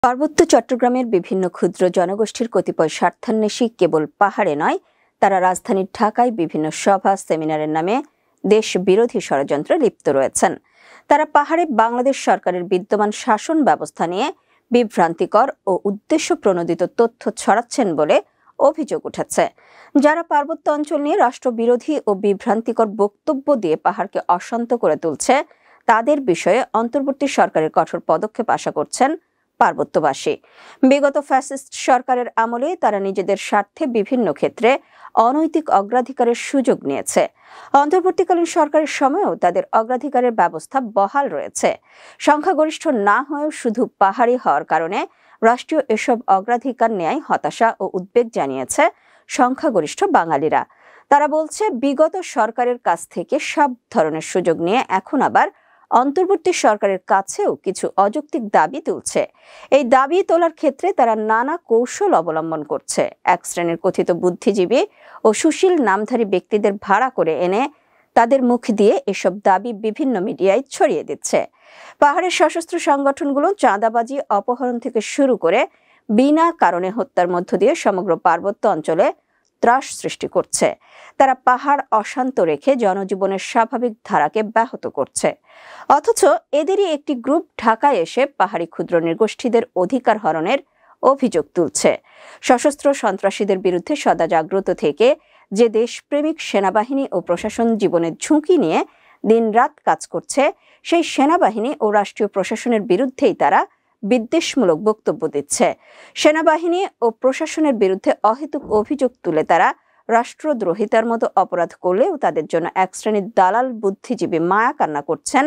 পার্বত্য চট্টগ্রামের বিভিন্ন ক্ষুদ্র জনগোষ্ঠীর কতিপয় স্বার্থান্বেষী কেবল পাহাড়ে নয়, তারা রাজধানীর ঢাকায় বিভিন্ন সভা সেমিনারের নামে দেশ বিরোধী ষড়যন্ত্রে লিপ্ত রয়েছেন। তারা পাহাড়ে বাংলাদেশ সরকারের বিদ্যমান শাসন ব্যবস্থা নিয়ে বিভ্রান্তিকর ও উদ্দেশ্য প্রণোদিত তথ্য ছড়াচ্ছেন বলে অভিযোগ উঠেছে। যারা পার্বত্য অঞ্চল নিয়ে রাষ্ট্রবিরোধী ও বিভ্রান্তিকর বক্তব্য দিয়ে পাহাড়কে অশান্ত করে তুলছে, তাদের বিষয়ে অন্তর্বর্তী সরকারের কঠোর পদক্ষেপ আশা করছেন পার্বত্যবাসী। বিগত ফ্যাসিস্ট সরকারের আমলে তারা নিজেদের স্বার্থে বিভিন্ন ক্ষেত্রে অনৈতিক অগ্রাধিকারের সুযোগ নিয়েছে। অন্তর্বর্তীকালীন সরকারের সময়ও তাদের অগ্রাধিকারের ব্যবস্থা বহাল রয়েছে। সংখ্যাগরিষ্ঠ না হয়েও শুধু পাহাড়ি হওয়ার কারণে রাষ্ট্রীয় এসব অগ্রাধিকার নেয় হতাশা ও উদ্বেগ জানিয়েছে সংখ্যাগরিষ্ঠ বাঙালিরা। তারা বলছে, বিগত সরকারের কাছ থেকে সব ধরনের সুযোগ নিয়ে এখন আবার অন্তর্বর্তী সরকারের কাছেও কিছু অযৌক্তিক দাবি তুলছে। এই দাবি তোলার ক্ষেত্রে তারা নানা কৌশল অবলম্বন করছে। এক শ্রেণীর কথিত বুদ্ধিজীবী ও সুশীল নামধারী ব্যক্তিদের ভাড়া করে এনে তাদের মুখ দিয়ে এসব দাবি বিভিন্ন মিডিয়ায় ছড়িয়ে দিচ্ছে। পাহাড়ের সশস্ত্র সংগঠনগুলো চাঁদাবাজি, অপহরণ থেকে শুরু করে বিনা কারণে হত্যার মধ্য দিয়ে সমগ্র পার্বত্য অঞ্চলে ত্রাস সৃষ্টি করছে। তারা পাহাড় অশান্ত রেখে জনজীবনের স্বাভাবিক ধারাকে ব্যাহত করছে। অথচ এদেরই একটি গ্রুপ ঢাকায় এসে পাহাড়ি ক্ষুদ্র নৃগোষ্ঠীদের অধিকার হরণের অভিযোগ তুলছে। সশস্ত্র সন্ত্রাসীদের বিরুদ্ধে সদা জাগ্রত থেকে যে দেশপ্রেমিক সেনাবাহিনী ও প্রশাসন জীবনের ঝুঁকি নিয়ে দিনরাত কাজ করছে, সেই সেনাবাহিনী ও রাষ্ট্রীয় প্রশাসনের বিরুদ্ধেই তারা বিদ্বেষমূলক বক্তব্য দিচ্ছে। সেনাবাহিনী ও প্রশাসনের বিরুদ্ধে অহেতুক অভিযোগ তুলে তারা রাষ্ট্রদ্রোহিতার মতো অপরাধ করলেও তাদের জন্য এক শ্রেণীর দালাল বুদ্ধিজীবী মায়া কান্না করছেন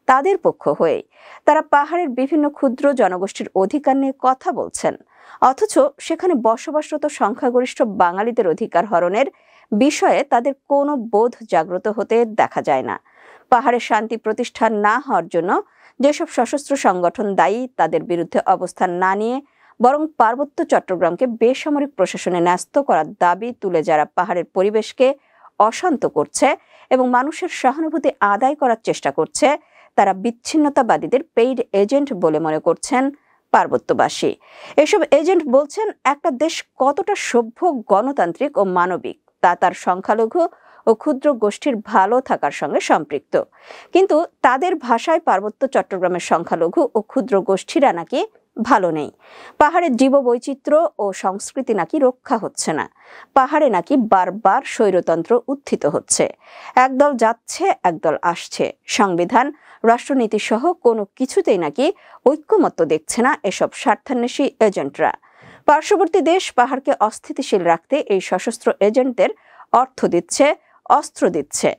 তাদের পক্ষ হয়ে। তারা পাহাড়ের বিভিন্ন ক্ষুদ্র জনগোষ্ঠীর অধিকার নিয়ে কথা বলছেন, অথচ সেখানে বসবাসরত সংখ্যাগরিষ্ঠ বাঙালিদের অধিকার হরণের বিষয়ে তাদের কোনো বোধ জাগ্রত হতে দেখা যায় না। পাহাড়ে শান্তি প্রতিষ্ঠা না হওয়ার জন্য যেসব সশস্ত্র সংগঠন দায়ী, তাদের বিরুদ্ধে অবস্থান না নিয়ে বরং পার্বত্য চট্টগ্রামকে বেসামরিক প্রশাসনে ন্যস্ত করার দাবি তুলে যারা পাহাড়ের পরিবেশকে অশান্ত করছে এবং মানুষের সহানুভূতি আদায় করার চেষ্টা করছে, তারা বিচ্ছিন্নতাবাদীদের পেইড এজেন্ট বলে মনে করছেন পার্বত্যবাসী। এসব এজেন্ট বলছেন, একটা দেশ কতটা সভ্য, গণতান্ত্রিক ও মানবিক তা তার সংখ্যালঘু ও ক্ষুদ্র গোষ্ঠীর ভালো থাকার সঙ্গে সম্পৃক্ত। কিন্তু তাদের ভাষায় পার্বত্য চট্টগ্রামের সংখ্যালঘু ও ক্ষুদ্র গোষ্ঠীরা নাকি ভালো নেই। পাহাড়ের জীববৈচিত্র্য ও সংস্কৃতি নাকি রক্ষা হচ্ছে না। পাহাড়ে নাকি বারবার স্বৈরতন্ত্র উত্থিত হচ্ছে। একদল যাচ্ছে, একদল আসছে। সংবিধান, রাষ্ট্রনীতি সহ কোনো কিছুতেই নাকি ঐক্যমত্য দেখছে না এসব স্বার্থান্বেষী এজেন্টরা। পার্শ্ববর্তী দেশ পাহাড়কে অস্থিতিশীল রাখতে এই সশস্ত্র এজেন্টদের অর্থ দিচ্ছে, অস্ত্র দিচ্ছে।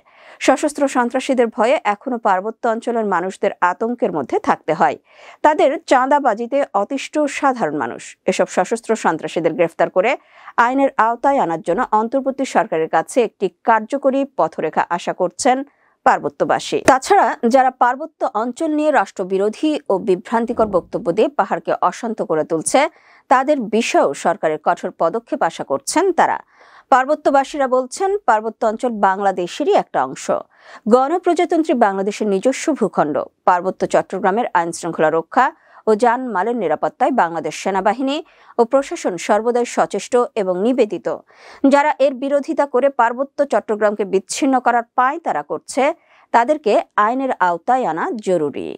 সশস্ত্র সন্ত্রাসীদের ভয়ে এখনো পার্বত্য অঞ্চলের মানুষদের আতঙ্কের মধ্যে থাকতে হয়। তাদের চাঁদাবাজিতে অতিষ্ঠ সাধারণ মানুষ। এসব সশস্ত্র সন্ত্রাসীদের গ্রেফতার করে আইনের আওতায় আনার জন্য অন্তর্বর্তী সরকারের কাছে একটি কার্যকরী পথরেখা আশা করছেন পার্বত্যবাসী। তাছাড়া যারা পার্বত্য অঞ্চল নিয়ে রাষ্ট্রবিরোধী ও বিভ্রান্তিকর বক্তব্য দিয়ে পাহাড়কে অশান্ত করে তুলছে, তাদের বিষয়েও সরকারের কঠোর পদক্ষেপ আশা করছেন তারা। পার্বত্যবাসীরা বলছেন, পার্বত্য অঞ্চল বাংলাদেশেরই একটা অংশ। গণপ্রজাতন্ত্রী বাংলাদেশের নিজস্ব ভূখণ্ড। পার্বত্য চট্টগ্রামের আইন শৃঙ্খলা রক্ষা ও জানমালের নিরাপত্তায় বাংলাদেশ সেনাবাহিনী ও প্রশাসন সর্বদাই সচেষ্ট এবং নিবেদিত। যারা এর বিরোধিতা করে পার্বত্য চট্টগ্রামকে বিচ্ছিন্ন করার পাঁয়তারা করছে, তাদেরকে আইনের আওতায় আনা জরুরি।